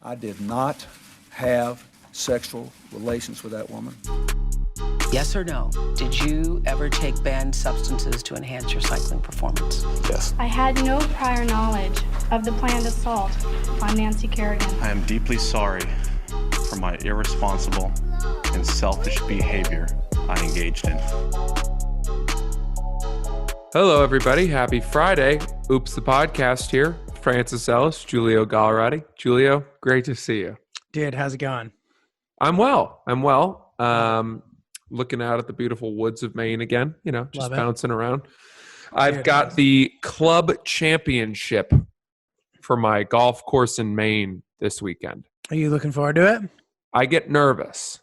I did not have sexual relations with that woman. Yes or no? Did you ever take banned substances to enhance your cycling performance? Yes. I had no prior knowledge of the planned assault on Nancy Kerrigan. I am deeply sorry for my irresponsible and selfish behavior I engaged in. Hello, everybody. Happy Friday. Oops, the podcast here. Francis Ellis, Giulio Gallerati. Giulio, great to see you. Dude, how's it going? I'm well. Looking out at the beautiful woods of Maine again, just bouncing around. I've got the club championship for my golf course in Maine this weekend. Are you looking forward to it? I get nervous.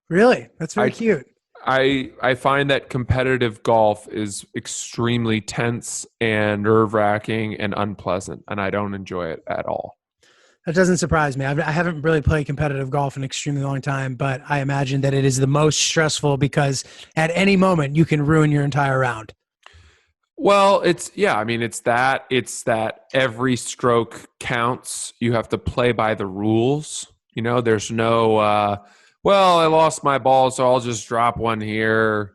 Really? That's very cute. I find that competitive golf is extremely tense and nerve-wracking and unpleasant, and I don't enjoy it at all. That doesn't surprise me. I haven't really played competitive golf in an extremely long time, but I imagine that it is the most stressful because at any moment you can ruin your entire round. Well, it's that every stroke counts. You have to play by the rules. There's no, I lost my ball, so I'll just drop one here.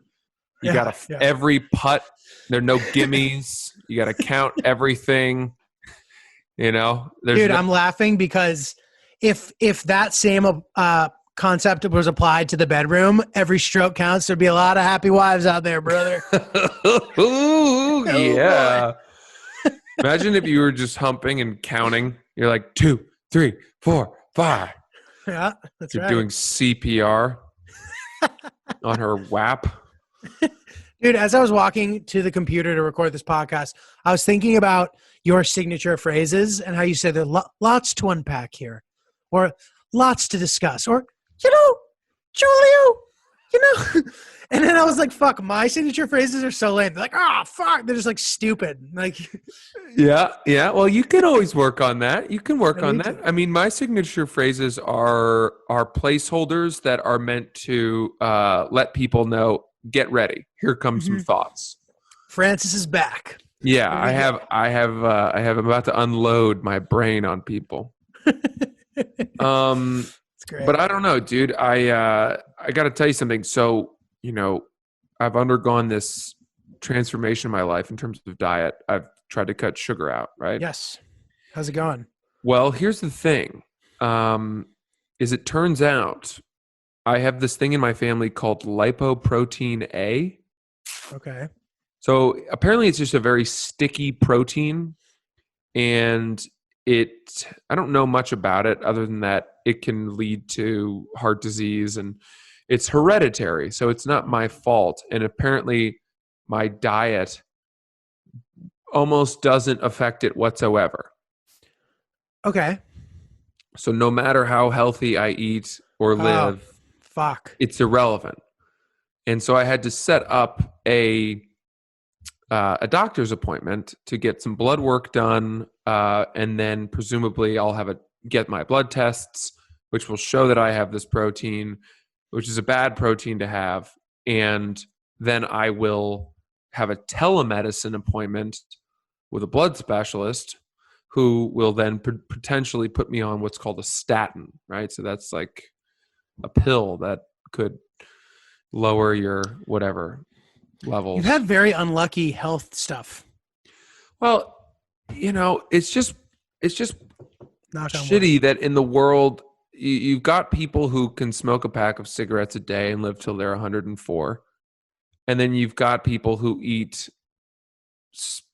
You got to every putt. There are no gimmies. You got to count everything. Dude, I'm laughing because if that same concept was applied to the bedroom, every stroke counts. There'd be a lot of happy wives out there, brother. Ooh, yeah. Imagine if you were just humping and counting. You're like 2, 3, 4, 5. Yeah, that's You're right. doing CPR on her WAP. Dude, as I was walking to the computer to record this podcast, I was thinking about your signature phrases and how you say there are lots to unpack here, or lots to discuss, or, Giulio, And then I was like, fuck, my signature phrases are so lame. They're like, fuck. They're just like stupid. Like, Yeah. Well, you can always work on that. You can work on that. too. I mean, my signature phrases are placeholders that are meant to let people know, get ready. Here comes some thoughts. Francis is back. Yeah, I'm about to unload my brain on people. It's great. But I don't know, dude. I got to tell you something. So, I've undergone this transformation in my life in terms of diet. I've tried to cut sugar out, right? Yes. How's it going? Well, here's the thing. Is it turns out I have this thing in my family called lipoprotein A. Okay. So apparently it's just a very sticky protein, and I don't know much about it other than that it can lead to heart disease, and it's hereditary. So it's not my fault. And apparently my diet almost doesn't affect it whatsoever. Okay. So no matter how healthy I eat or live, Fuck. it's irrelevant. And so I had to set up a doctor's appointment to get some blood work done, and then presumably I'll get my blood tests, which will show that I have this protein, which is a bad protein to have, and then I will have a telemedicine appointment with a blood specialist who will then potentially put me on what's called a statin, right? So that's like a pill that could lower your whatever levels. You've had very unlucky health stuff. Well, it's just Knock on shitty that in the world you've got people who can smoke a pack of cigarettes a day and live till they're 104, and then you've got people who eat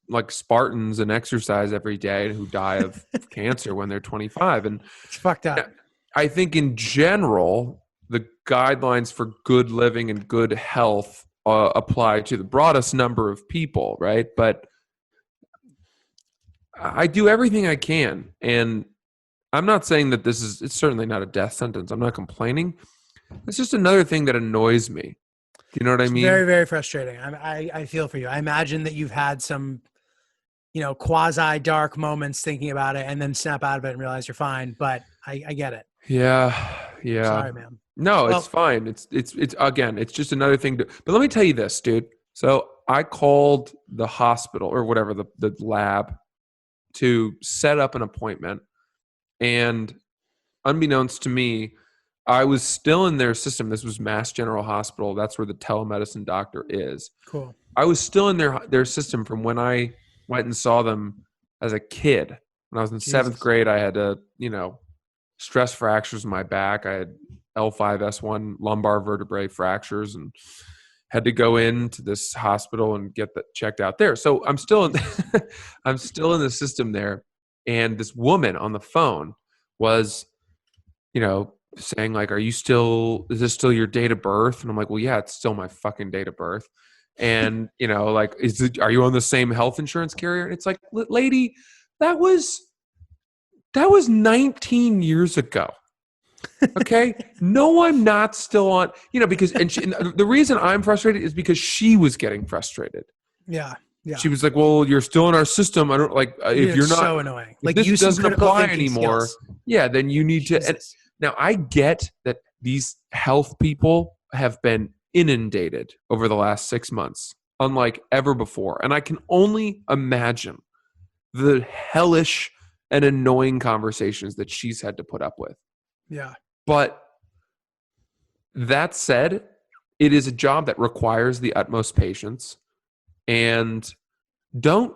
like Spartans and exercise every day who die of cancer when they're 25. And It's fucked up. I think in general, the guidelines for good living and good health apply to the broadest number of people, right? But I do everything I can, and I'm not saying that it's certainly not a death sentence. I'm not complaining. It's just another thing that annoys me. Do you know what I mean? Very, very frustrating. I feel for you. I imagine that you've had some, quasi dark moments thinking about it and then snap out of it and realize you're fine. But I get it. Yeah. Sorry, man. No, Well, it's fine. It's again, it's just another thing but let me tell you this, dude. So I called the hospital or whatever, the lab, to set up an appointment. And unbeknownst to me, I was still in their system. This was Mass General Hospital. That's where the telemedicine doctor is. Cool. I was still in their system from when I went and saw them as a kid. When I was in seventh grade, I had stress fractures in my back. I had L5-S1 lumbar vertebrae fractures and had to go into this hospital and get that checked out there. So I'm still in I'm still in the system there. And this woman on the phone was, saying like, is this still your date of birth? And I'm like, well, yeah, it's still my fucking date of birth. And, like, are you on the same health insurance carrier? And it's like, lady, that was 19 years ago. Okay. No, I'm not still on, because, and the reason I'm frustrated is because she was getting frustrated. Yeah. Yeah. She was like, well, you're still in our system. I don't like, if you're not so annoying. Like this doesn't apply anymore. Skills. Yeah. Then you need to, and now I get that these health people have been inundated over the last 6 months, unlike ever before. And I can only imagine the hellish and annoying conversations that she's had to put up with. Yeah. But that said, it is a job that requires the utmost patience. And don't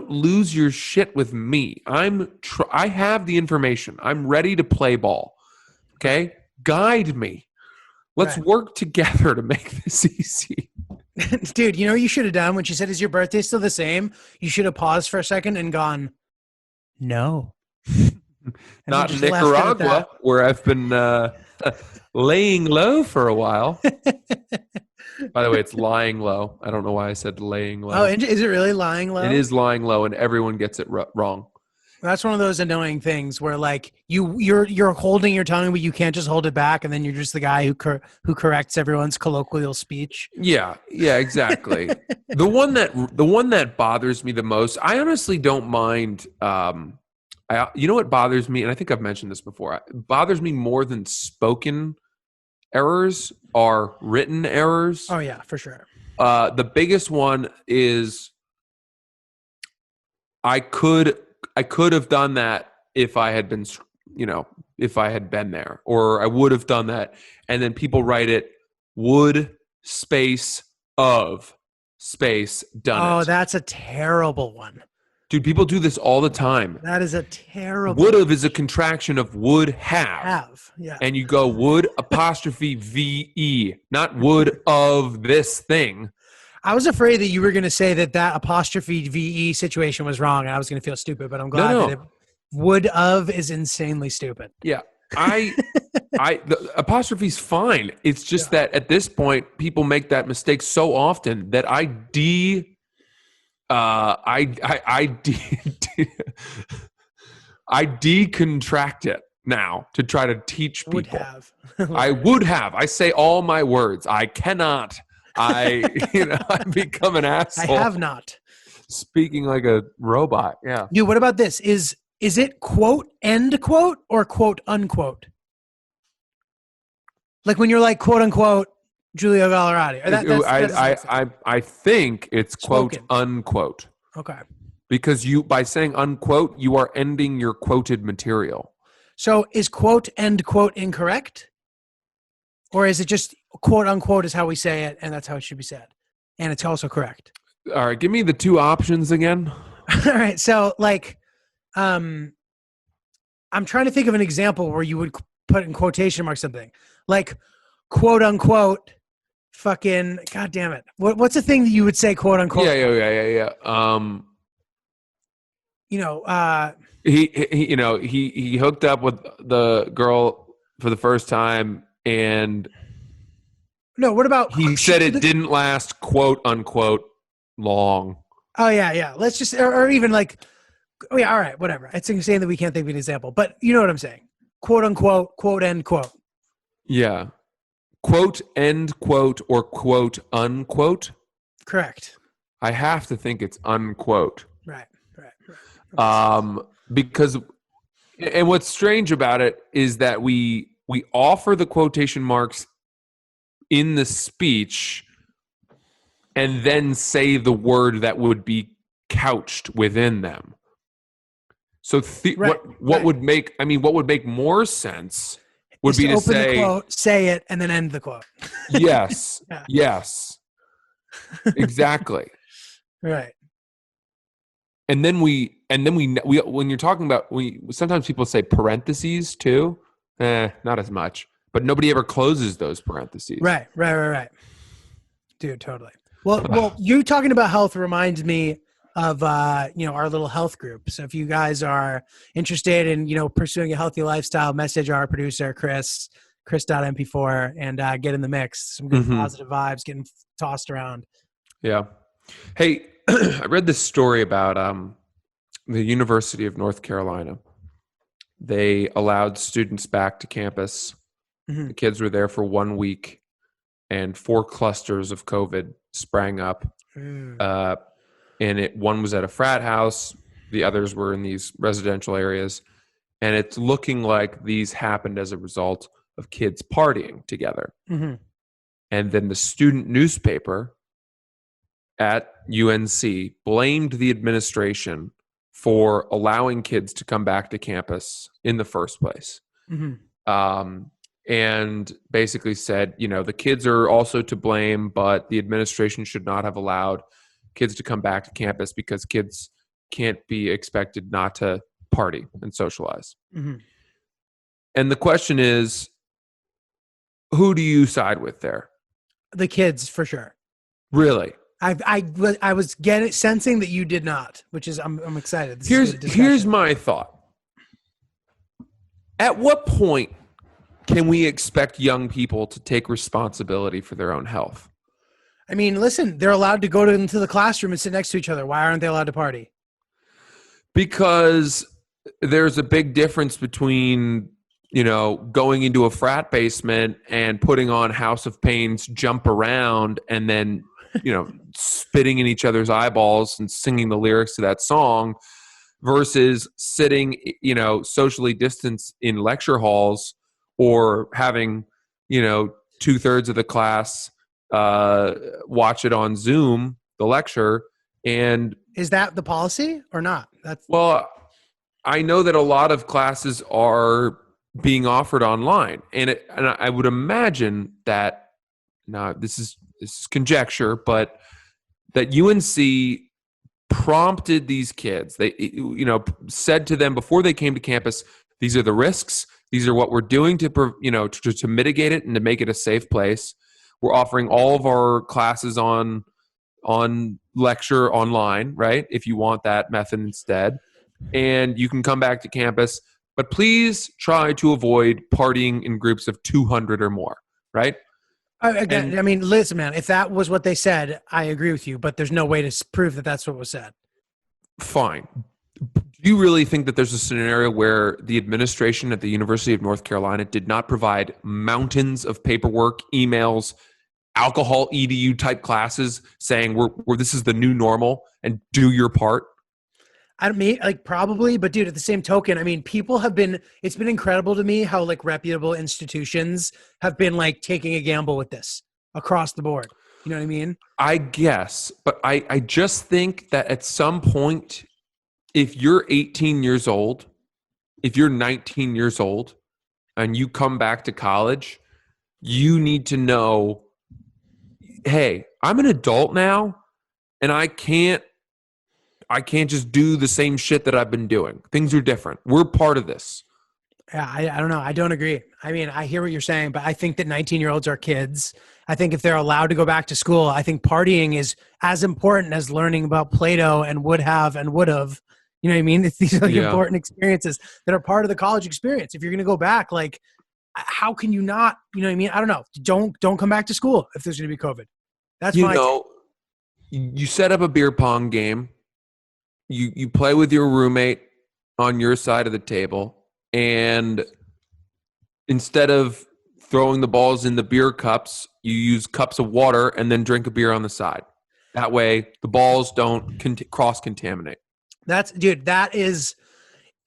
lose your shit with me. I have the information. I'm ready to play ball. Okay? Guide me. Let's work together to make this easy. Dude, you know what you should have done when she said, is your birthday still the same? You should have paused for a second and gone, no. Not in Nicaragua, where I've been laying low for a while. By the way, it's lying low. I don't know why I said laying low. Oh, is it really lying low? It is lying low, and everyone gets it wrong. That's one of those annoying things where, like, you're holding your tongue, but you can't just hold it back, and then you're just the guy who corrects everyone's colloquial speech. Yeah, exactly. The one that bothers me the most, I honestly don't mind. You know what bothers me, and I think I've mentioned this before. It bothers me more than spoken errors are written errors. Oh yeah, for sure. The biggest one is I could have done that if I had been, if I had been there, or I would have done that. And then people write it would space of space done it. Oh, that's a terrible one. Dude, people do this all the time. That is a terrible. Would have is a contraction of would have. Yeah. And you go would apostrophe VE, not would of this thing. I was afraid that you were going to say that apostrophe VE situation was wrong, and I was going to feel stupid, but I'm glad that it would of is insanely stupid. Yeah. The apostrophe's fine. It's just that at this point, people make that mistake so often that I decontract it now to try to teach people. Would have. I would have. I say all my words. I cannot. I become an asshole. I have not. Speaking like a robot. Yeah. Dude, what about this? Is it quote end quote or quote unquote? Like when you're like quote unquote Giulio Gallerati. I think it's Spoken. quote unquote. Okay. Because by saying unquote, you are ending your quoted material. So is quote end quote incorrect? Or is it just quote unquote is how we say it and that's how it should be said? And it's also correct. All right, give me the two options again. All right. So like I'm trying to think of an example where you would put in quotation marks something. Like quote unquote fucking god damn it. What's the thing that you would say quote unquote? Yeah. He hooked up with the girl for the first time, and no, what about he said it didn't last quote unquote long. Oh yeah. Let's just or even like all right, whatever. It's saying that we can't think of an example, but you know what I'm saying. Quote unquote, quote end quote. Yeah. Quote end quote or quote unquote. Correct. I have to think it's unquote. Right. Because, and what's strange about it is that we offer the quotation marks in the speech and then say the word that would be couched within them. So Right, what right. would make, I mean, what would make more sense would Is be to open the say, quote, say it, and then end the quote. yes, Yeah. yes, exactly. Right. And then we when you're talking about, sometimes people say parentheses too. Not as much, but nobody ever closes those parentheses. Right. Dude, totally. Well, you talking about health reminds me of our little health group. So if you guys are interested in pursuing a healthy lifestyle, message our producer Chris.mp4 and get in the mix. Some good positive vibes getting tossed around. Yeah. Hey, I read this story about the University of North Carolina. They allowed students back to campus. The kids were there for 1 week, and 4 clusters of COVID sprang up. And one was at a frat house. The others were in these residential areas. And it's looking like these happened as a result of kids partying together. And then the student newspaper at UNC blamed the administration for allowing kids to come back to campus in the first place. And basically said, the kids are also to blame, but the administration should not have allowed kids to come back to campus because kids can't be expected not to party and socialize. And the question is, who do you side with there? The kids, for sure. Really? I was sensing that you did not, which is I'm excited. This is a good discussion. Here's my thought. At what point can we expect young people to take responsibility for their own health? I mean, listen, they're allowed to go into the classroom and sit next to each other. Why aren't they allowed to party? Because there's a big difference between, going into a frat basement and putting on House of Pain's Jump Around and then, spitting in each other's eyeballs and singing the lyrics to that song versus sitting, socially distanced in lecture halls or having, 2/3 of the class watch it on Zoom, the lecture. And is that the policy or not? Well, I know that a lot of classes are being offered online, and I would imagine that, now this is conjecture, but that UNC prompted these kids. They, said to them before they came to campus, these are the risks. These are what we're doing to mitigate it and to make it a safe place. We're offering all of our classes on lecture online, right? If you want that method instead. And you can come back to campus, but please try to avoid partying in groups of 200 or more, right? Again, I mean, listen, man, if that was what they said, I agree with you, but there's no way to prove that that's what was said. Fine. Do you really think that there's a scenario where the administration at the University of North Carolina did not provide mountains of paperwork, emails, alcohol EDU type classes saying we're this is the new normal and do your part? I don't mean, probably, but dude, at the same token, I mean, it's been incredible to me how reputable institutions have been taking a gamble with this across the board. You know what I mean? I guess, but I just think that at some point, if you're 18 years old, if you're 19 years old and you come back to college, you need to know, hey, I'm an adult now and I can't just do the same shit that I've been doing. Things are different. We're part of this. Yeah, I don't know. I don't agree. I mean, I hear what you're saying, but I think that 19-year-olds are kids. I think if they're allowed to go back to school, I think partying is as important as learning about Plato and would have and would have. You know what I mean? These are important experiences that are part of the college experience. If you're going to go back, how can you not? You know what I mean? I don't know. Don't come back to school if there's going to be COVID. That's you set up a beer pong game. You play with your roommate on your side of the table, and instead of throwing the balls in the beer cups, you use cups of water and then drink a beer on the side. That way, the balls don't cross-contaminate. That is,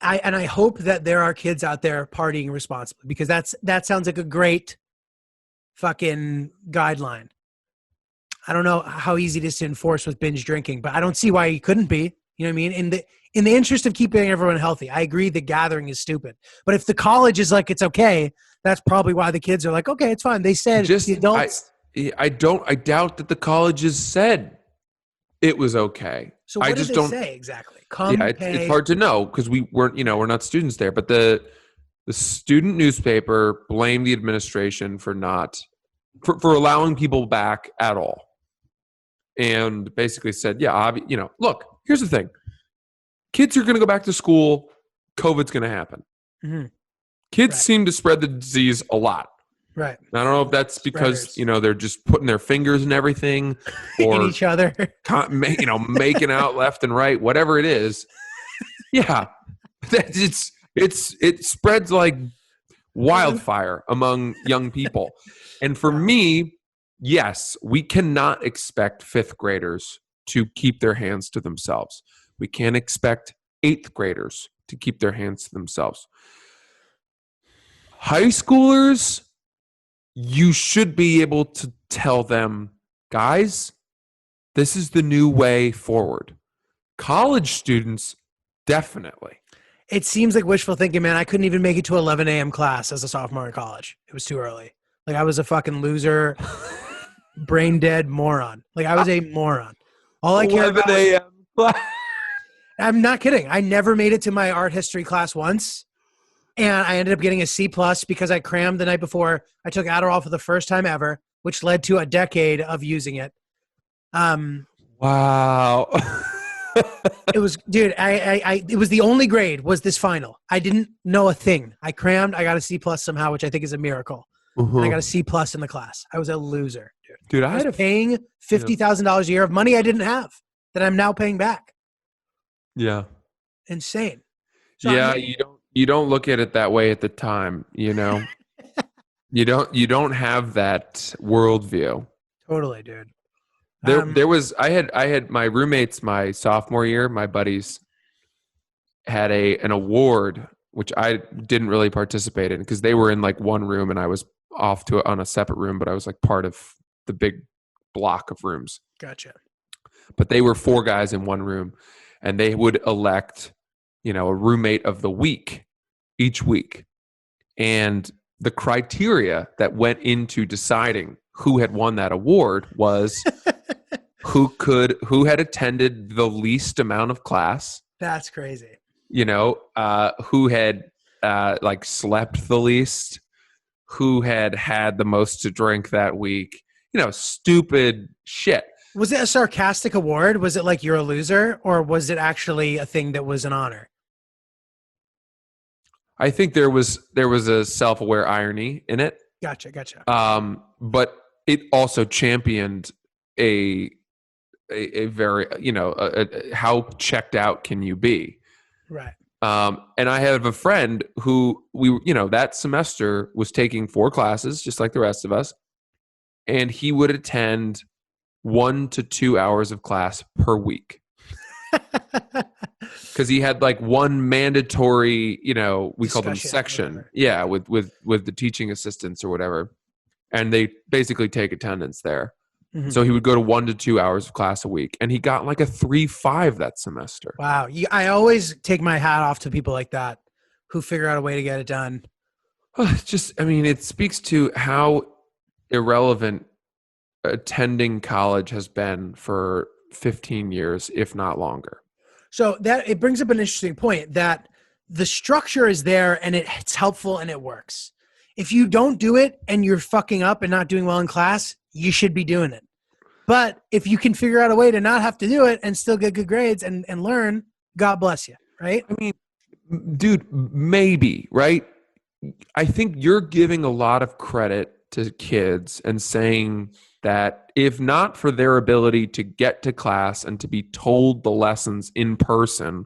I hope that there are kids out there partying responsibly, because that sounds like a great fucking guideline. I don't know how easy it is to enforce with binge drinking, but I don't see why you couldn't be. You know what I mean? in the interest of keeping everyone healthy, I agree the gathering is stupid. But if the college is like, it's okay, that's probably why the kids are like, okay, it's fine. They said the adults. I doubt that the colleges said it was okay. So what I did just they don't say exactly? Come Yeah, pay. it's hard to know because we weren't, we're not students there. But the student newspaper blamed the administration for for allowing people back at all, and basically said, yeah, look, here's the thing: kids are going to go back to school. COVID's going to happen. Mm-hmm. Kids Right. seem to spread the disease a lot. Right. I don't know if that's because Spreaders. they're just putting their fingers in everything, In or each other. making out left and right, whatever it is. Yeah, it spreads like wildfire among young people. And for me, yes, we cannot expect fifth graders to keep their hands to themselves. We can't expect eighth graders to keep their hands to themselves. High schoolers, you should be able to tell them, guys, this is the new way forward. College students, definitely. It seems like wishful thinking, man. I couldn't even make it to 11 a.m. class as a sophomore in college. It was too early. Like I was a fucking loser, brain dead moron. Like I was a moron. All I cared about 11 a.m. I'm not kidding. I never made it to my art history class once. And I ended up getting a C+ because I crammed the night before. I took Adderall for the first time ever, which led to a decade of using it. Wow. It was, dude, it was the only grade was this final. I didn't know a thing. I crammed. I got a C+ somehow, which I think is a miracle. And I got a C+ in the class. I was a loser, dude. Dude, I was paying $50,000 a year of money I didn't have that I'm now paying back. Yeah. Insane. So Yeah, you don't look at it that way at the time, you don't have that worldview. Totally, dude. I had my roommates my sophomore year, my buddies had an award which I didn't really participate in because they were in like one room and I was off on a separate room, but I was like part of the big block of rooms. Gotcha. But they were 4 guys in one room and they would elect, a roommate of the week each week. And the criteria that went into deciding who had won that award was who had attended the least amount of class. That's crazy. Who had slept the least, who had the most to drink that week, stupid shit. Was it a sarcastic award? Was it like you're a loser, or was it actually a thing that was an honor? I think there was a self-aware irony in it. Gotcha. But it also championed a very, how checked out can you be? Right. And I have a friend who that semester was taking 4 classes, just like the rest of us. And he would attend 1 to 2 hours of class per week. Because he had like one mandatory, we call them section. Yeah, with the teaching assistants or whatever. And they basically take attendance there. Mm-hmm. So he would go to 1 to 2 hours of class a week. And he got like a 3.5 that semester. Wow. I always take my hat off to people like that who figure out a way to get it done. It speaks to how irrelevant attending college has been for 15 years, if not longer. So that it brings up an interesting point that the structure is there and it's helpful and it works. If you don't do it and you're fucking up and not doing well in class, you should be doing it. But if you can figure out a way to not have to do it and still get good grades and learn, God bless you, right? I mean, dude, maybe, right? I think you're giving a lot of credit to kids and saying that if not for their ability to get to class and to be told the lessons in person,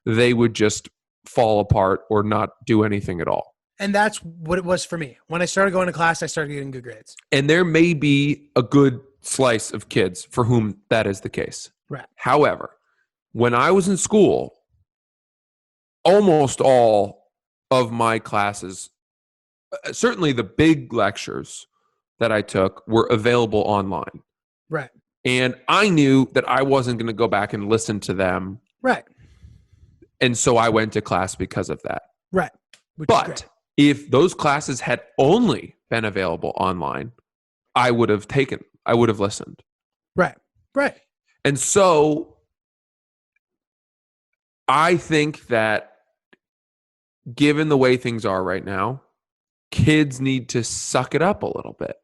they would just fall apart or not do anything at all. And that's what it was for me. When I started going to class, I started getting good grades. And there may be a good slice of kids for whom that is the case. Right. However, when I was in school, almost all of my classes, certainly the big lectures that I took, were available online. Right. And I knew that I wasn't going to go back and listen to them. Right. And so I went to class because of that. Right. Which is But great. if those classes had only been available online, I would have listened. Right. Right. And so I think that given the way things are right now, kids need to suck it up a little bit.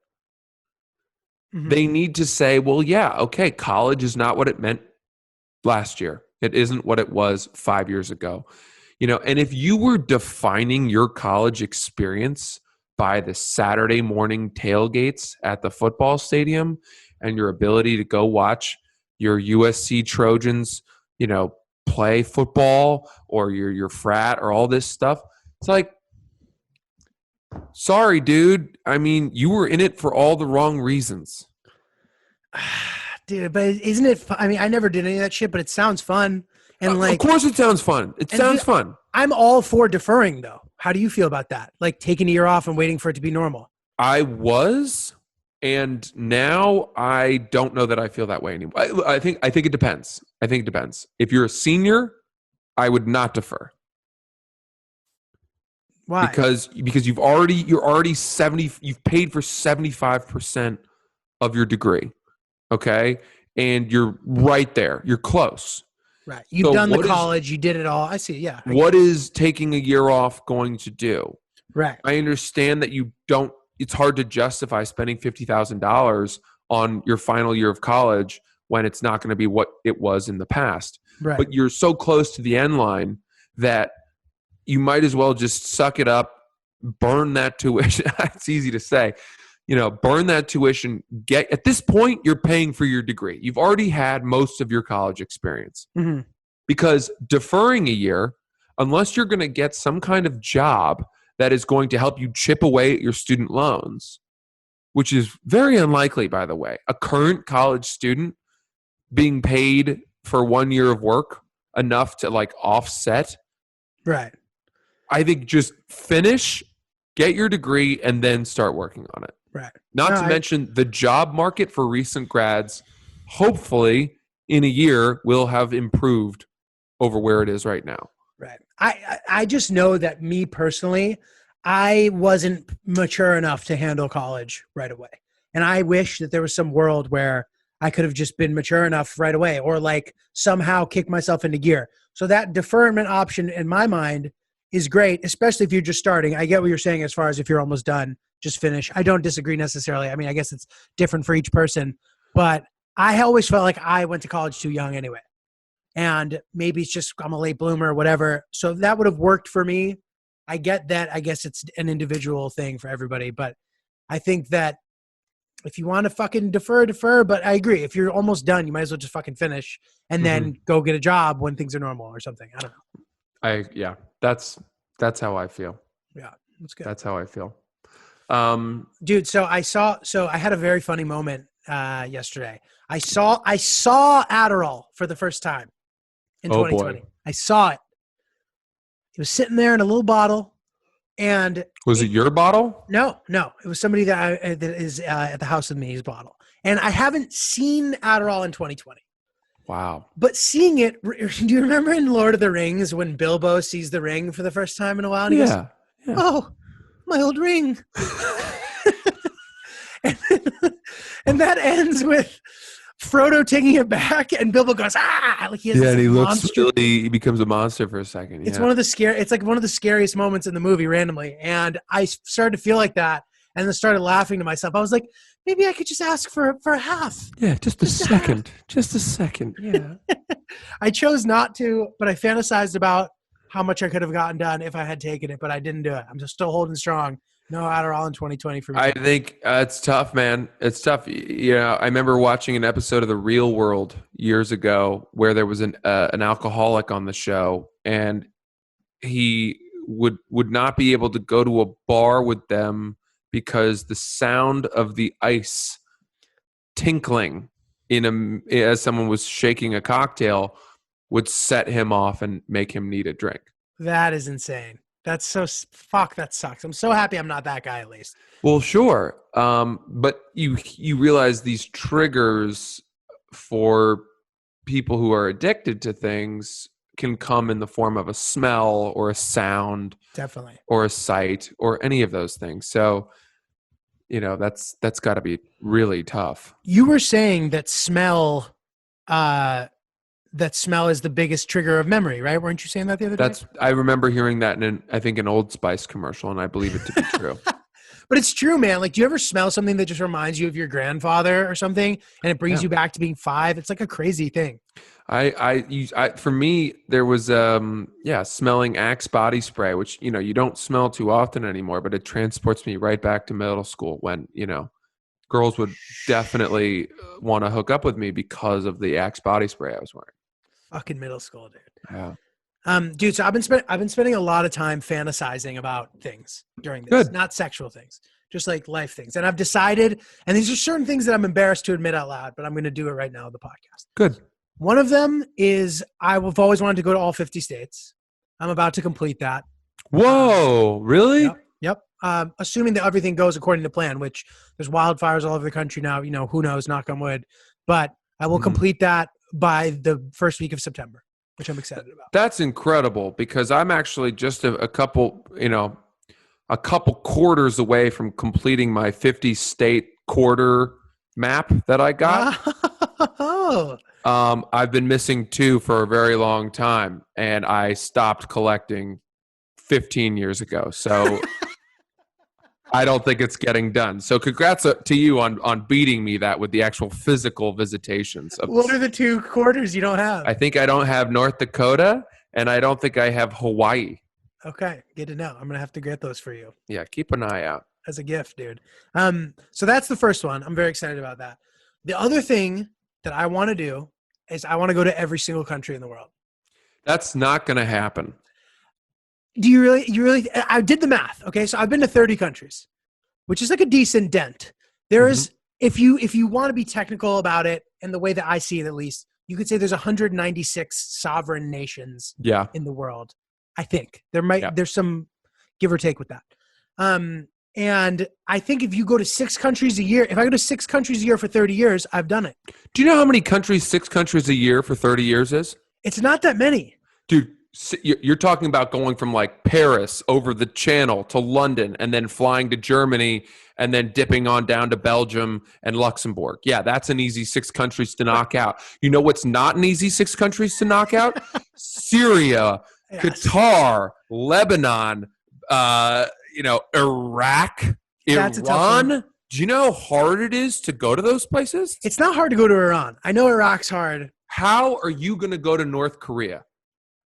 Mhm. They need to say, well, yeah, okay, college is not what it meant last year. It isn't what it was 5 years ago. And if you were defining your college experience by the Saturday morning tailgates at the football stadium and your ability to go watch your USC Trojans, play football, or your frat, or all this stuff, it's like, sorry, dude. I mean, you were in it for all the wrong reasons. Dude, but isn't it? I mean, I never did any of that shit, but it sounds fun. And Of course it sounds fun. It sounds fun. I'm all for deferring, though. How do you feel about that? Like taking a year off and waiting for it to be normal? I was, and now I don't know that I feel that way anymore. I think it depends. If you're a senior, I would not defer. Why? Because you're already 70. You've paid for 75% of your degree, okay, and you're right there. You're close. Right. You've So done the what is- college. You did it all. I see. Yeah. What is taking a year off going to do? Right. I understand that you don't. It's hard to justify spending $50,000 on your final year of college when it's not going to be what it was in the past. Right. But you're so close to the end line that you might as well just suck it up, burn that tuition. It's easy to say, burn that tuition. At this point, you're paying for your degree. You've already had most of your college experience. Mhm. Because deferring a year, unless you're going to get some kind of job that is going to help you chip away at your student loans, which is very unlikely, by the way. A current college student being paid for 1 year of work enough to offset. Right. I think just finish, get your degree, and then start working on it. Right. Not No, to mention the job market for recent grads, hopefully in a year, will have improved over where it is right now. Right. I just know that me personally, I wasn't mature enough to handle college right away. And I wish that there was some world where I could have just been mature enough right away, or somehow kick myself into gear. So that deferment option in my mind is great, especially if you're just starting. I get what you're saying as far as if you're almost done, just finish. I don't disagree necessarily. I mean, I guess it's different for each person, but I always felt like I went to college too young anyway. And maybe it's just I'm a late bloomer or whatever. So that would have worked for me. I get that. I guess it's an individual thing for everybody. But I think that if you want to fucking defer. But I agree. If you're almost done, you might as well just fucking finish and then go get a job when things are normal or something. I don't know. That's how I feel. Yeah, that's good. That's how I feel. Dude, so I had a very funny moment yesterday. I saw Adderall for the first time in Oh, boy. 2020. I saw it. It was sitting there in a little bottle, and Was it your bottle? no, it was somebody that is at the house with me. His bottle, and I haven't seen Adderall in 2020. Wow. But seeing it, do you remember in Lord of the Rings when Bilbo sees the ring for the first time in a while? And he goes, Yeah. "Oh, my old ring." and that ends with Frodo taking it back, and Bilbo goes, "Ah!" Like he has this monster. He becomes a monster for a second. It's one of the It's like one of the scariest moments in the movie, randomly. And I started to feel like that, and then started laughing to myself. I was like, maybe I could just ask for a half. Yeah, just a Just a half. second. Just a second. Yeah. I chose not to, but I fantasized about how much I could have gotten done if I had taken it, but I didn't do it. I'm just still holding strong. No Adderall in 2020 for me. I think it's tough, man. It's tough. I remember watching an episode of The Real World years ago where there was an alcoholic on the show, and he would not be able to go to a bar with them because the sound of the ice tinkling as someone was shaking a cocktail would set him off and make him need a drink. That is insane. That's that sucks. I'm so happy I'm not that guy, at least. Well, sure. But you realize these triggers for people who are addicted to things can come in the form of a smell or a sound Definitely. or a sight or any of those things. So, that's got to be really tough. You were saying that smell is the biggest trigger of memory, right? Weren't you saying that the other day? I remember hearing that in I think an Old Spice commercial, and I believe it to be true. But it's true, man. Like, do you ever smell something that just reminds you of your grandfather or something, and it brings you back to being 5? It's like a crazy thing. For me, there was smelling Axe body spray, which you don't smell too often anymore, but it transports me right back to middle school when girls would definitely want to hook up with me because of the Axe body spray I was wearing. Fucking middle school, dude. Yeah. Dude, so I've been spending a lot of time fantasizing about things during this. Good. Not sexual things, just like life things. And I've decided, and these are certain things that I'm embarrassed to admit out loud, but I'm going to do it right now on the podcast. Good. One of them is I've always wanted to go to all 50 states. I'm about to complete that. Whoa, really? Yep. Assuming that everything goes according to plan, which there's wildfires all over the country now, who knows, knock on wood. But I will complete that by the first week of September, which I'm excited about. That's incredible because I'm actually just a couple quarters away from completing my 50 state quarter map that I got. Oh. I've been missing 2 for a very long time, and I stopped collecting 15 years ago. So I don't think it's getting done. So congrats to you on beating me that with the actual physical visitations. What are the 2 quarters you don't have? I think I don't have North Dakota, and I don't think I have Hawaii. Okay, good to know. I'm going to have to get those for you. Yeah, keep an eye out. As a gift, dude. So that's the first one. I'm very excited about that. The other thing that I want to do is I want to go to every single country in the world. That's not going to happen. Do you really, I did the math. Okay. So I've been to 30 countries, which is like a decent dent. There is, if you want to be technical about it, and the way that I see it, at least, you could say there's 196 sovereign nations in the world. I think there's some give or take with that. And I think if you go to 6 countries a year, if I go to 6 countries a year for 30 years, I've done it. Do you know how many countries 6 countries a year for 30 years is? It's not that many. Dude, you're talking about going from like Paris over the Channel to London and then flying to Germany and then dipping on down to Belgium and Luxembourg. Yeah, that's an easy 6 countries to knock out. You know what's not an easy 6 countries to knock out? Syria, Qatar, Lebanon, Iraq, Iran. Do you know how hard it is to go to those places? It's not hard to go to Iran. I know Iraq's hard. How are you going to go to North Korea?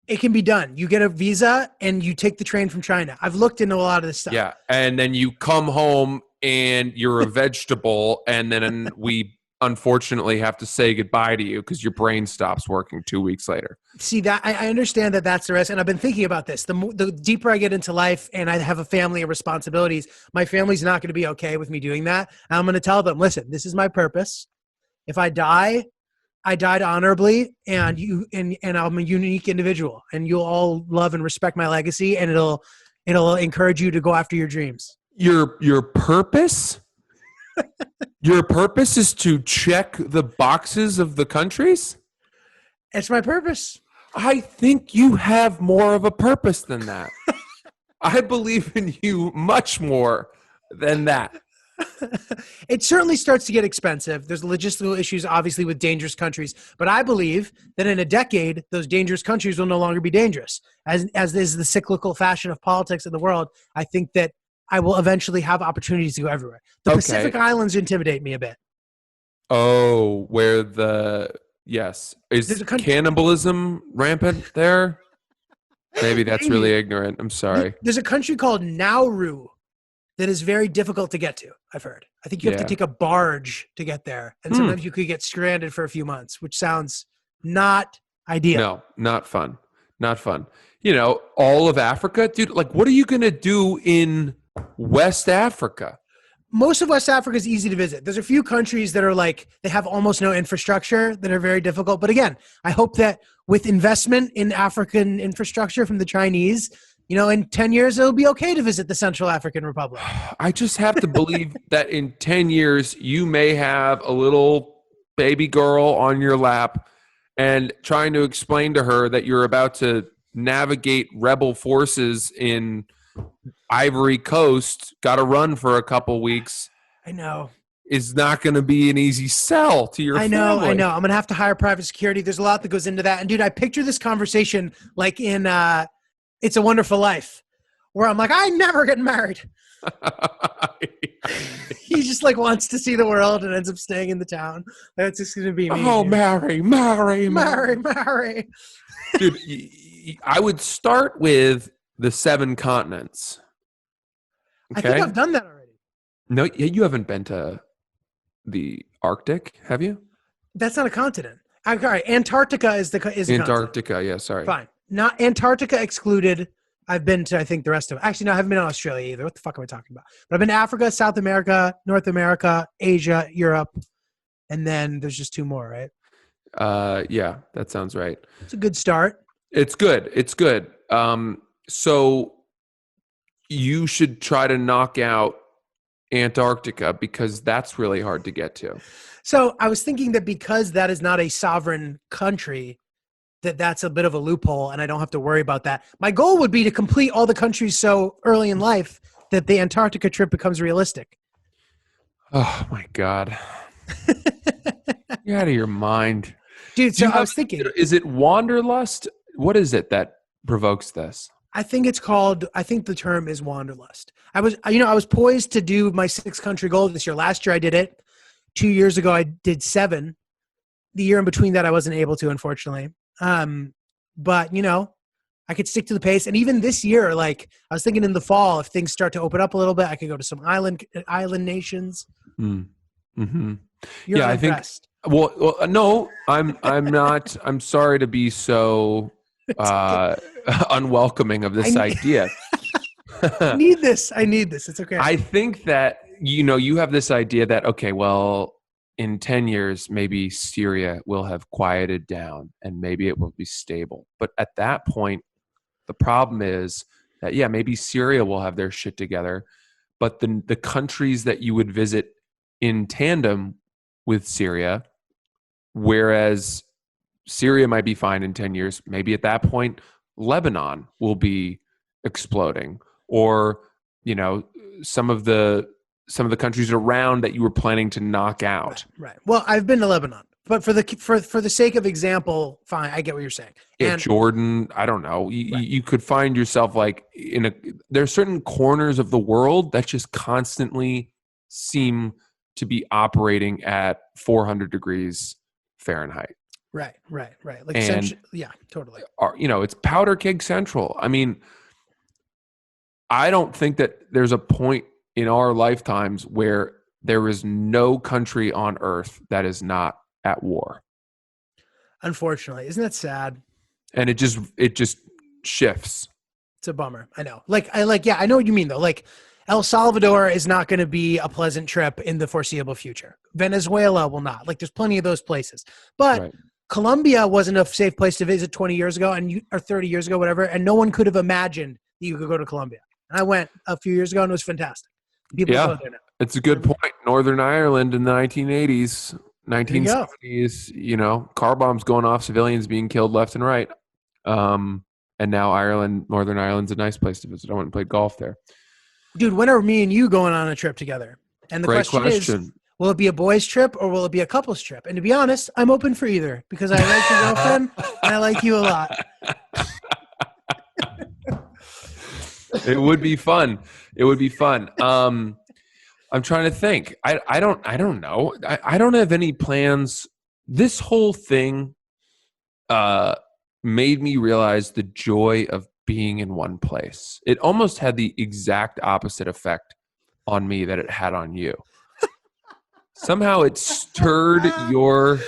It can be done. You get a visa and you take the train from China. I've looked into a lot of this stuff. Yeah, and then you come home and you're a vegetable, and then we unfortunately have to say goodbye to you because your brain stops working 2 weeks later. See, that I understand that that's the risk, and I've been thinking about this. The deeper I get into life and I have a family and responsibilities, my family's not going to be okay with me doing that. And I'm going to tell them, listen, this is my purpose. If I die, I died honorably, and I'm a unique individual, and you'll all love and respect my legacy, and it'll encourage you to go after your dreams. Your purpose? Your purpose is to check the boxes of the countries? It's my purpose. I think you have more of a purpose than that. I believe in you much more than that. It certainly starts to get expensive. There's logistical issues, obviously, with dangerous countries. But I believe that in a decade, those dangerous countries will no longer be dangerous. As is the cyclical fashion of politics in the world, I think that I will eventually have opportunities to go everywhere. The Pacific Islands intimidate me a bit. Oh, is cannibalism rampant there? Maybe that's really ignorant. I'm sorry. There's a country called Nauru that is very difficult to get to, I've heard. I think you have to take a barge to get there. And sometimes you could get stranded for a few months, which sounds not ideal. No, not fun. Not fun. All of Africa, dude, like what are you going to do in West Africa? Most of West Africa is easy to visit. There's a few countries that are like, they have almost no infrastructure that are very difficult. But again, I hope that with investment in African infrastructure from the Chinese, in 10 years, it'll be okay to visit the Central African Republic. I just have to believe that in 10 years, you may have a little baby girl on your lap and trying to explain to her that you're about to navigate rebel forces in Ivory Coast, got to run for a couple weeks, I know. is not going to be an easy sell to your family. I know. I'm going to have to hire private security. There's a lot that goes into that. And dude, I picture this conversation like in It's a Wonderful Life, where I'm like, I never get married. He just like wants to see the world and ends up staying in the town. That's just going to be me. Oh, dude. marry. Dude, I would start with the 7 continents. I think I've done that already. No, you haven't been to the Arctic, have you? That's not a continent. All right, Antarctica is a Antarctica, continent. yeah, sorry. Fine. Not Antarctica excluded. I've been to, I think, the rest of it. Actually, no, I haven't been to Australia either. What the fuck am I talking about? But I've been to Africa, South America, North America, Asia, Europe, and then there's just 2 more, right? Yeah, that sounds right. It's a good start. It's good. So you should try to knock out Antarctica because that's really hard to get to. So I was thinking that because that is not a sovereign country, that's a bit of a loophole and I don't have to worry about that. My goal would be to complete all the countries so early in life that the Antarctica trip becomes realistic. Oh my God. You're out of your mind. Dude, so I was thinking. Is it wanderlust? What is it that provokes this? I think the term is wanderlust. I was poised to do my 6-country goal this year. Last year I did it. 2 years ago I did 7. The year in between that I wasn't able to, unfortunately. But I could stick to the pace. And even this year, like I was thinking in the fall, if things start to open up a little bit, I could go to some island nations. Mm-hmm. You're yeah, impressed. Well, no, I'm not. I'm sorry to be so unwelcoming of this idea. I need this. It's okay. I think that, you have this idea that, okay, well, in 10 years, maybe Syria will have quieted down and maybe it will be stable. But at that point, the problem is that, yeah, maybe Syria will have their shit together, but the countries that you would visit in tandem with Syria, whereas Syria might be fine in 10 years, maybe at that point, Lebanon will be exploding, or, some of the countries around that you were planning to knock out. Right. Well, I've been to Lebanon, but for the sake of example, fine, I get what you're saying. Yeah, and Jordan, I don't know. You could find yourself like there are certain corners of the world that just constantly seem to be operating at 400 degrees Fahrenheit. Right. Like, yeah, totally. It's powder keg central. I mean, I don't think that there's a point in our lifetimes where there is no country on earth that is not at war. Unfortunately, isn't that sad? And it just shifts. It's a bummer. I know. I know what you mean though. Like El Salvador is not going to be a pleasant trip in the foreseeable future. Venezuela will not. Like there's plenty of those places. But right. Colombia wasn't a safe place to visit 20 years ago or 30 years ago, whatever. And no one could have imagined that you could go to Colombia. And I went a few years ago and it was fantastic. People go there now. It's a good point. Northern Ireland in the 1980s, 1970s, car bombs going off, civilians being killed left and right. And now Northern Ireland's a nice place to visit. I went and played golf there. Dude, when are me and you going on a trip together? And the question is, will it be a boys' trip or will it be a couples trip? And to be honest, I'm open for either because I like your girlfriend and I like you a lot. It would be fun. I'm trying to think. I don't know. I don't have any plans. This whole thing made me realize the joy of being in one place. It almost had the exact opposite effect on me that it had on you. Somehow it stirred your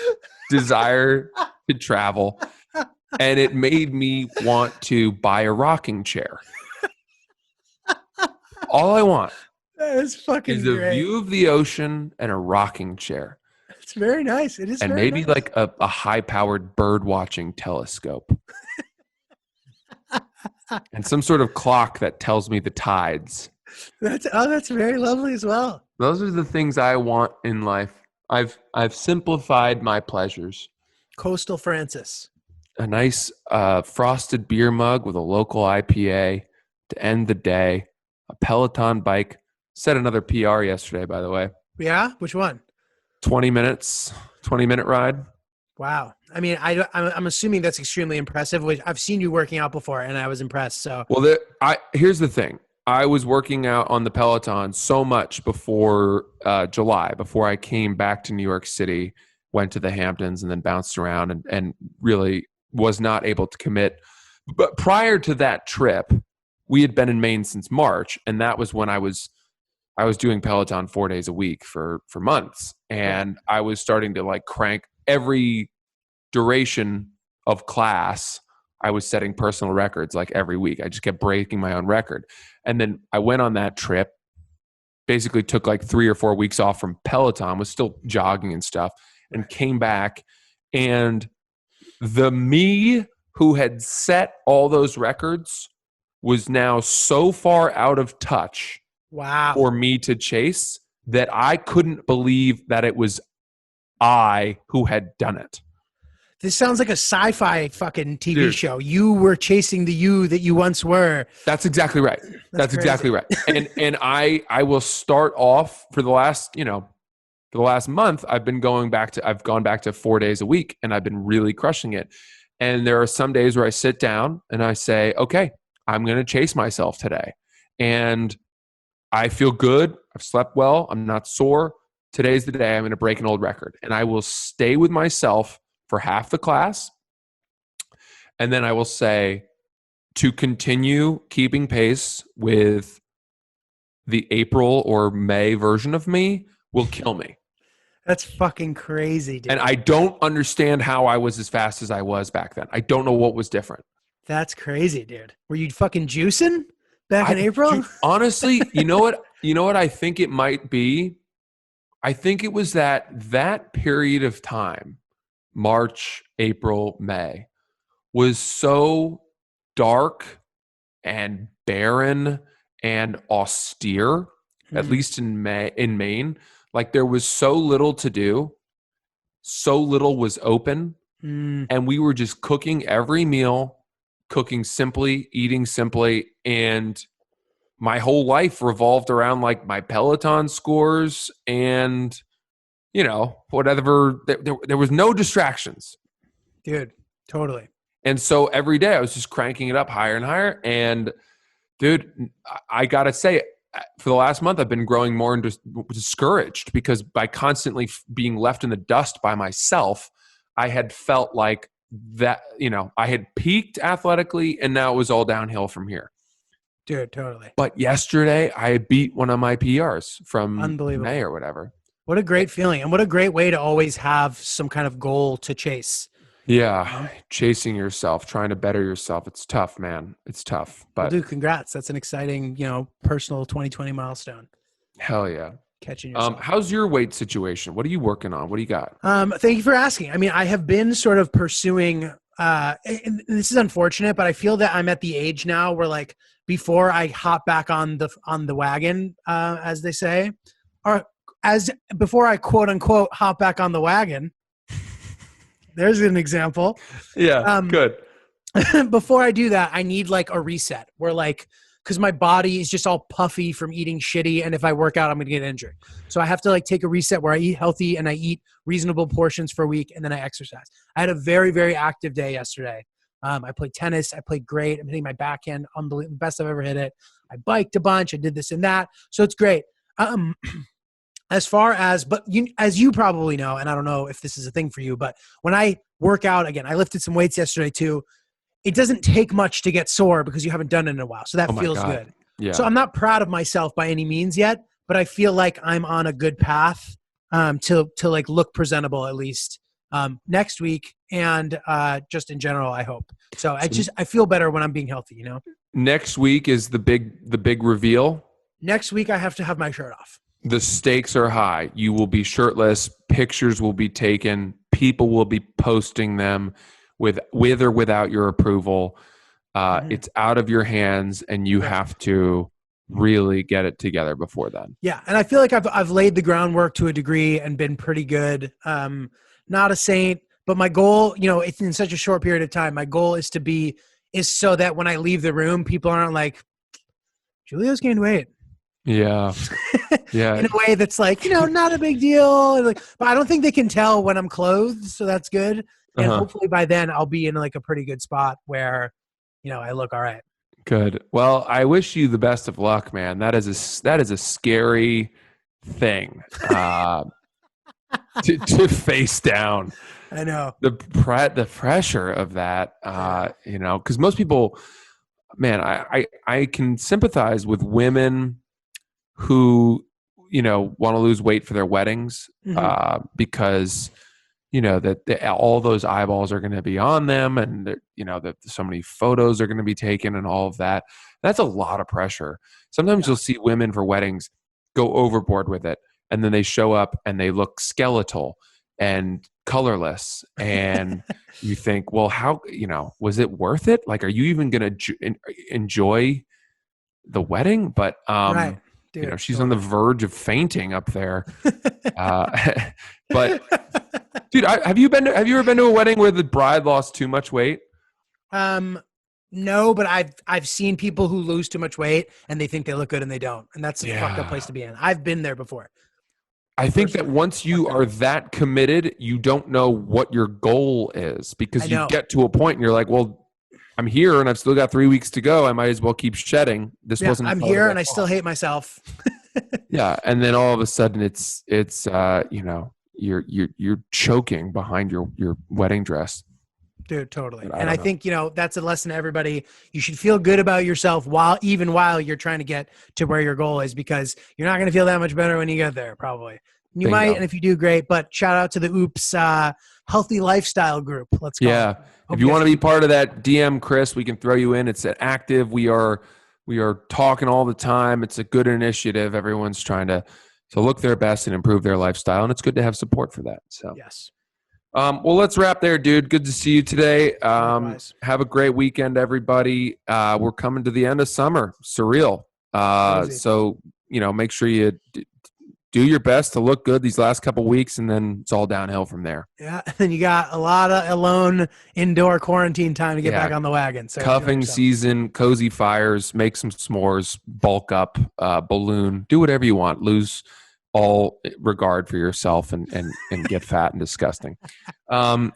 desire to travel, and it made me want to buy a rocking chair. All I want is a view of the ocean and a rocking chair. It's very nice. It is, and maybe nice. Like a high-powered bird-watching telescope, and some sort of clock that tells me the tides. That's very lovely as well. Those are the things I want in life. I've simplified my pleasures. Coastal Francis. A nice frosted beer mug with a local IPA to end the day. A Peloton bike. Set another PR yesterday, by the way. Yeah? Which one? 20 minutes, 20-minute ride. Wow. I mean, I'm assuming that's extremely impressive. Which I've seen you working out before, and I was impressed. So, Well, here's the thing. I was working out on the Peloton so much before July, before I came back to New York City, went to the Hamptons, and then bounced around and really was not able to commit. But prior to that trip, we had been in Maine since March, and that was when I was doing Peloton 4 days a week for months, and I was starting to like crank every duration of class. I was setting personal records like every week. I just kept breaking my own record. And then I went on that trip, basically took like 3 or 4 weeks off from Peloton, was still jogging and stuff, and came back. And the me who had set all those records was now so far out of touch wow. for me to chase that I couldn't believe that it was I who had done it. This sounds like a sci-fi fucking TV Dude. show. You were chasing the you that you once were. That's exactly right. That's crazy. exactly right. And I will start off for the last month. I've gone back to 4 days a week, and I've been really crushing it. And there are some days where I sit down and I say, okay, I'm going to chase myself today. And I feel good. I've slept well. I'm not sore. Today's the day I'm going to break an old record. And I will stay with myself for half the class. And then I will say, to continue keeping pace with the April or May version of me will kill me. That's fucking crazy, dude. And I don't understand how I was as fast as I was back then. I don't know what was different. That's crazy, dude. Were you fucking juicing back in April? Dude, honestly, you know what I think it might be? I think it was that period of time, March, April, May, was so dark and barren and austere, at least in Maine. Like there was so little to do, so little was open, and we were just cooking every meal, cooking simply, eating simply, and my whole life revolved around like my Peloton scores and, whatever. There was no distractions. Dude, totally. And so every day I was just cranking it up higher and higher. And dude, I got to say, for the last month, I've been growing more and discouraged because by constantly being left in the dust by myself, I had felt like that, I had peaked athletically and now it was all downhill from here. Dude, totally. But yesterday I beat one of my PRs from Unbelievable. May or whatever. What a great feeling. And what a great way to always have some kind of goal to chase. Yeah. Chasing yourself, trying to better yourself. It's tough, man. It's tough. But Well, dude, congrats. That's an exciting, personal 2020 milestone. hell yeah. Catching yourself. How's your weight situation? What are you working on? What do you got? Thank you for asking. I mean, I have been sort of pursuing, and this is unfortunate, but I feel that I'm at the age now where like before I hop back on the wagon, as they say, or before I quote unquote hop back on the wagon. There's an example. Yeah, good. Before I do that, I need like a reset where like, because my body is just all puffy from eating shitty. And if I work out, I'm going to get injured. So I have to like take a reset where I eat healthy and I eat reasonable portions for a week and then I exercise. I had a very, very active day yesterday. I played tennis. I played great. I'm hitting my backhand. Unbelievable. Best I've ever hit it. I biked a bunch. I did this and that. So it's great. As far as, as you probably know, and I don't know if this is a thing for you, but when I work out again, I lifted some weights yesterday too. It doesn't take much to get sore because you haven't done it in a while. So that feels good. Yeah. So I'm not proud of myself by any means yet, but I feel like I'm on a good path to like look presentable at least next week and just in general, I hope. So I feel better when I'm being healthy, Next week is the big reveal. Next week I have to have my shirt off. The stakes are high. You will be shirtless. Pictures will be taken. People will be posting them with or without your approval. It's out of your hands, and you have to really get it together before then. Yeah, and I feel like I've laid the groundwork to a degree and been pretty good. Not a saint, But my goal, it's in such a short period of time. My goal is so that when I leave the room, people aren't like, Giulio's gained weight. Yeah. Yeah. In a way that's like, not a big deal. Like, but I don't think they can tell when I'm clothed. So that's good. And hopefully by then I'll be in like a pretty good spot where, I look all right. Good. Well, I wish you the best of luck, man. That is a scary thing to face down. I know the pressure of that. Because most people, man, I can sympathize with women who want to lose weight for their weddings because that all those eyeballs are going to be on them, and that so many photos are going to be taken and all of that. That's a lot of pressure. Sometimes you'll see women for weddings go overboard with it, and then they show up and they look skeletal and colorless, and you think, well, how was it worth it? Like, are you even going to enjoy the wedding? But right. Dude, she's on the verge of fainting up there. But dude, have you ever been to a wedding where the bride lost too much weight? No, but I've seen people who lose too much weight and they think they look good and they don't. And that's a fucked up place to be in. I've been there before. I think that once you are that committed, you don't know what your goal is, because you get to a point and you're like, well, I'm here and I've still got 3 weeks to go. I might as well keep shedding. I'm here and I still hate myself. Yeah. And then all of a sudden it's you're choking behind your wedding dress. Dude, totally. And I think, that's a lesson to everybody. You should feel good about yourself while you're trying to get to where your goal is, because you're not going to feel that much better when you get there, probably. You might, and if you do, great. But shout out to the Oops Healthy Lifestyle group. Let's go. Yeah. If you want to be part of that, DM Chris. We can throw you in. It's active. We are talking all the time. It's a good initiative. Everyone's trying to look their best and improve their lifestyle, and it's good to have support for that. So yes. Well, let's wrap there, dude. Good to see you today. Have a great weekend, everybody. We're coming to the end of summer. Surreal. So make sure you do your best to look good these last couple weeks, and then it's all downhill from there. Yeah, and then you got a lot of alone indoor quarantine time to get back on the wagon. So cuffing season, cozy fires, make some s'mores, bulk up, balloon, do whatever you want. Lose all regard for yourself and get fat and disgusting. I'm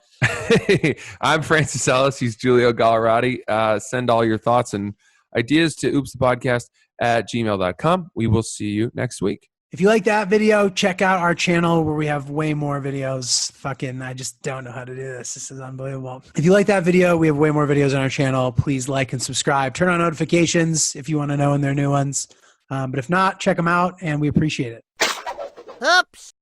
Francis Ellis. He's Giulio Gallerati. Send all your thoughts and ideas to oopsthepodcast@gmail.com. We will see you next week. If you like that video, check out our channel where we have way more videos. I just don't know how to do this. This is unbelievable. If you like that video, we have way more videos on our channel. Please like and subscribe. Turn on notifications if you want to know when there are new ones. But if not, check them out, and we appreciate it. Oops.